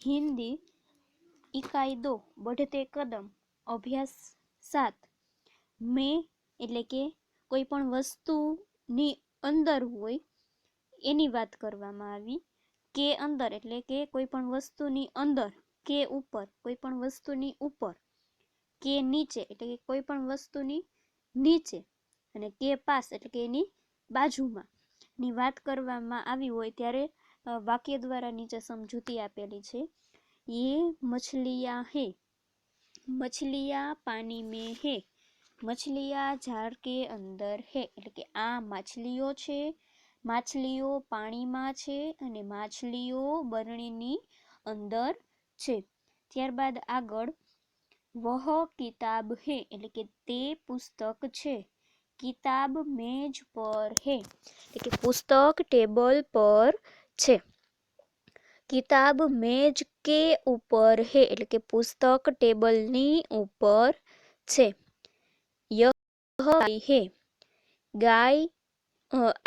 हिंदी इकाई 2 बढ़ते कदम अभ्यास 7 में એટલે કે કોઈ પણ વસ્તુની અંદર હોય એની વાત કરવામાં આવી। કે અંદર એટલે કે કોઈ પણ વસ્તુની અંદર, કે ઉપર કોઈ પણ વસ્તુની ઉપર, કે નીચે એટલે કે કોઈ પણ વસ્તુની નીચે, અને કે પાસ એટલે કે એની બાજુમાં ની વાત કરવામાં આવી હોય ત્યારે વાક્ય દ્વારા નીચે સમજૂતી આપેલી છે। ये मछलियाँ है, मछलियाँ पानी में है, मछलियाँ झाड़ के अंदर है એટલે કે આ માછલીઓ છે, માછલીઓ પાણીમાં છે અને માછલીઓ બરણીની અંદર છે। ત્યારબાદ આગળ वह किताब है એટલે કે તે પુસ્તક છે, किताब मेज पर है એટલે કે પુસ્તક ટેબલ પર છે, किताब मेज के ऊपर है એટલે કે પુસ્તક ટેબલની ઉપર છે। यह गाय है, गाय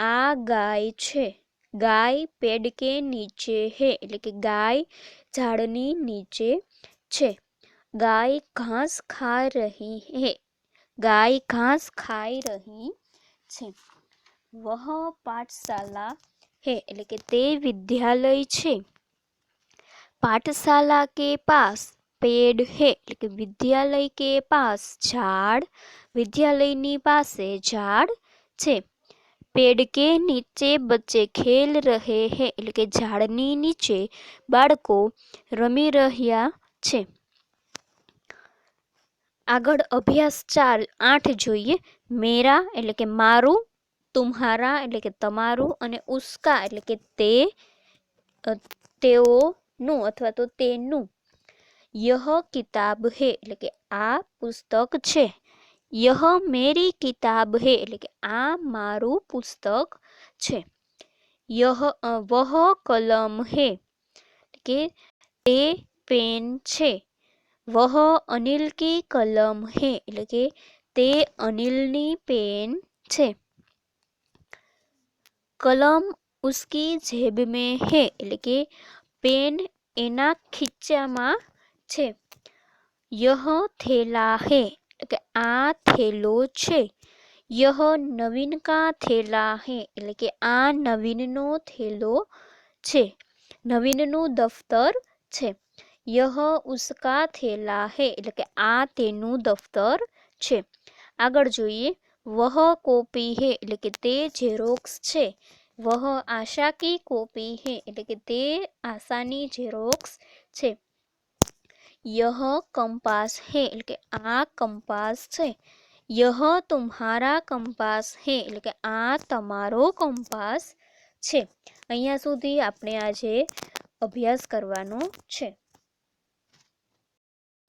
आ गाय છે, गाय पेड़ के नीचे है એટલે કે ગાય ઝાડની નીચે છે। गाय घास खा रही है, गाय घास खाई रही છે। वह पाठशाला है એટલે કે તે વિદ્યાલય છે, पाठशाला के पास पेड़ है એટલે કે વિદ્યાલય के पास झाड़, વિદ્યાલયની પાસે ઝાડ છે। पेड़ के नीचे बच्चे खेल रहे हैं એટલે કે ઝાડની નીચે બાળકો રમી રહ્યા છે। આગળ અભ્યાસ 4:8 જોઈએ। મેરા એટલે કે મારું, તુમ્હારા એટલે કે તમારું, અને ઉસ્કા એટલે કે તે, તેઓનું અથવા તો તેનું। यह किताब है એટલે કે આ પુસ્તક છે, यह मेरी किताब है એટલે કે આ મારું પુસ્તક છે। यह वह कलम है એટલે કે તે પેન છે, वह अनिल की कलम है એટલે કે તે અનિલની પેન છે। कलम उसकी जेब में है એટલે કે पेन एना खीचाમાં છે। यह थैला है એટલે કે આ થેલો છે, यह नवीन का थैला है એટલે કે આ નવીનનો થેલો છે, નવીનનું દફતર છે। यह उसका थैला है એટલે કે આ તેનું દફતર છે। આગળ જોઈએ वह कॉपी है એટલે કે તે ઝેરોક્સ છે, वह आशा की कॉपी है એટલે કે તે આશાની ઝેરોક્સ છે। यह कंपास है એટલે કે આ કંપાસ છે, यह तुम्हारा कंपास है એટલે કે આ તમારો કંપાસ છે। અહીંયા સુધી આપણે આજે અભ્યાસ કરવાનો છે।